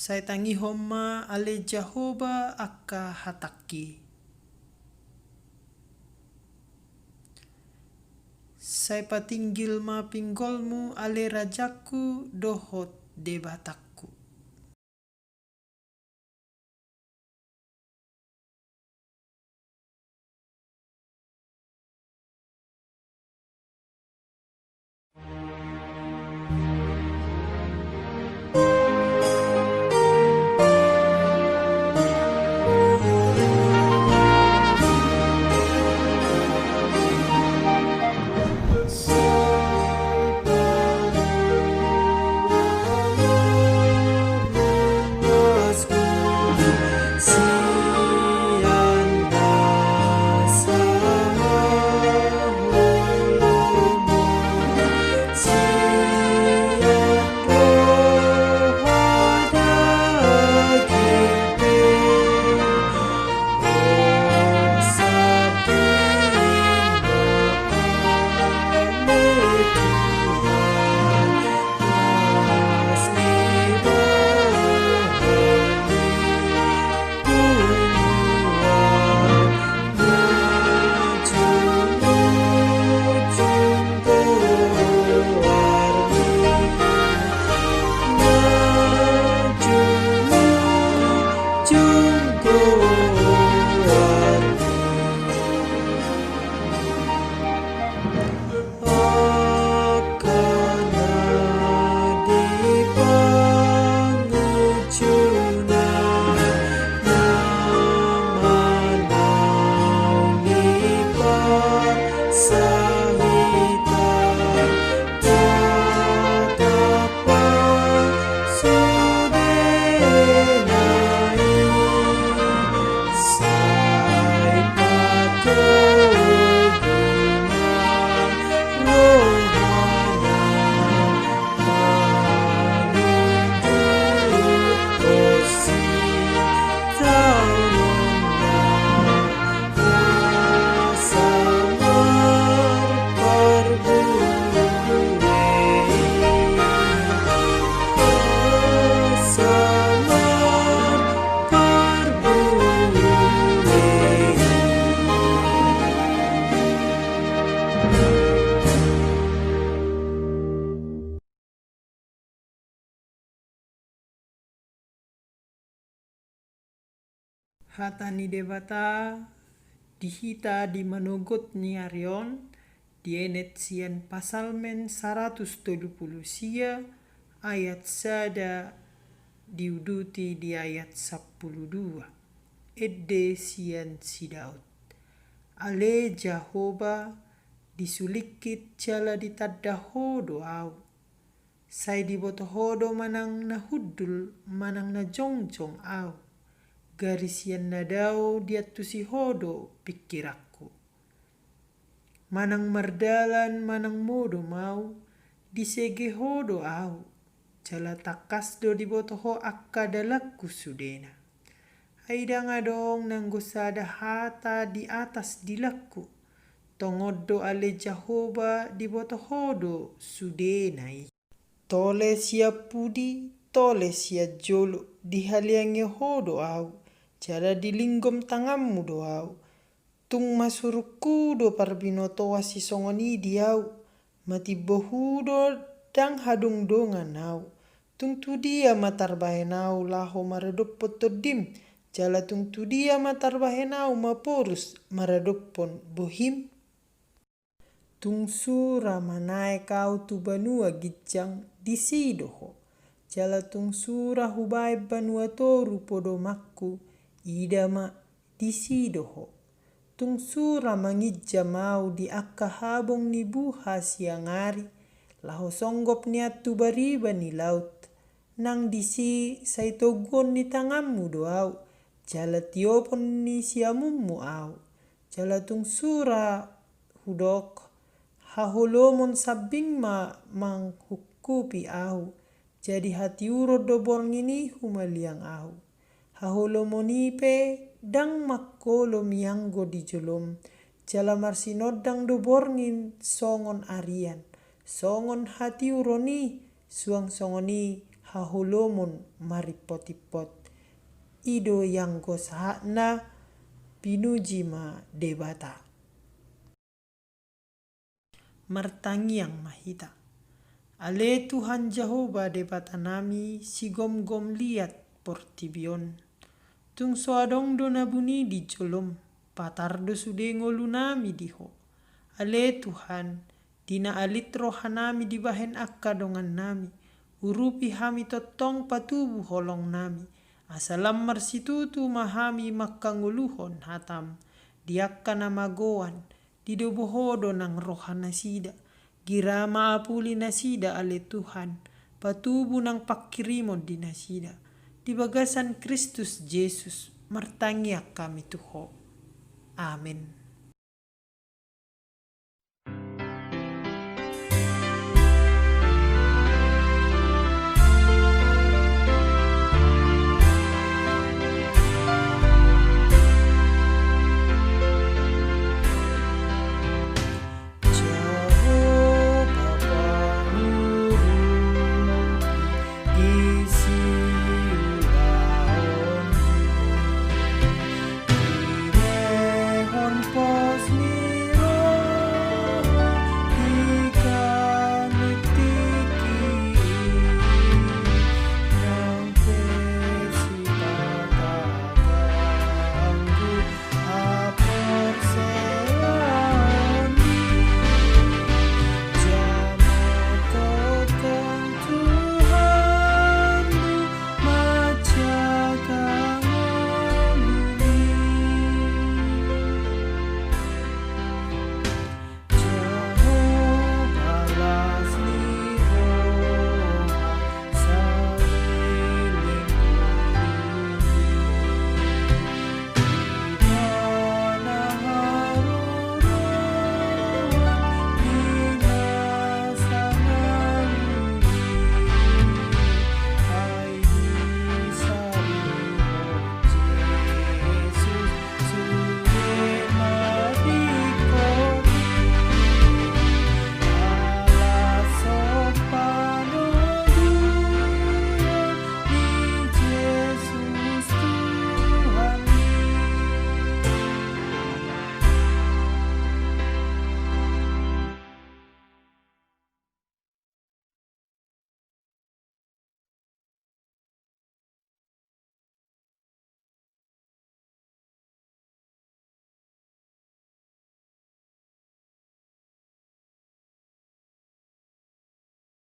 Sai tangi homa ale Jahoba akka hataki. Sai patinggil ma pinggolmu ale rajaku dohot debatakku. Hatani debata dihita di manogot ni Arion dienet sian pasal men 170 sia ayat sada diuduti di ayat 12 edde sian si Daud ale Jahoba disulikit jala ditadda hodo au sai diboto hodo manang na hudul manang na jongjong au garis yan nadao diatusi hodo pikirakku manang mardalan manang modo mau disege hodo au jala takas do diboto ho akka dalakku sudena aida ngadong nanggosada hata di atas dilakku tongodo ale Jahoba diboto hodo sudenai tole sia pudi tole sia jolo dihaliangi hodo au jala dilinggom tanganmu do au tung masurukku do parbinoto wasi songoni diau mati bohudo dang hadung dongan au tung tu dia matar bahenau laho maradopot todim jala tung tu dia matar bahenau maporus maradopon bohim tung sura manai kau tu banua gijang disidoho jala tung sura hubai banua toru podo makku ida ma disidoho tung sura mangija mau di akka habong ni buha siangari laho songgop ni atu bariba ni laut nang disi saitogon ni tanganmu do au jala tiopon ni siamummu au jala tung sura hudok haholomon sabing ma manghukupi au jadi hati urod do borngini humaliang au haholomonipe dang makkolo mianggo di jolom jala marsinodang do borngin songon arian songon hati uroni suang songoni hahulomon maripotipot ido yang gosahana pinujima debata. Martangiang mahita. Ale Tuhan Jehovah debata nami si gom-gom liat portibion. Tung soadong do nabuni di jolom, patardo sude ngolu nami diho. Ale Tuhan, dina alit rohanami dibahen akka dongan nami, urupi hami totong patubu holong nami, asalam marsitutu mahami makkanguluhon hatam, diakka namagoan, didobohodo nang rohana sida, girama apuli nasida ale Tuhan, patubu nang pakirimon di nasida, di bagasan Kristus Yesus, martangiak kami tuho. Amin.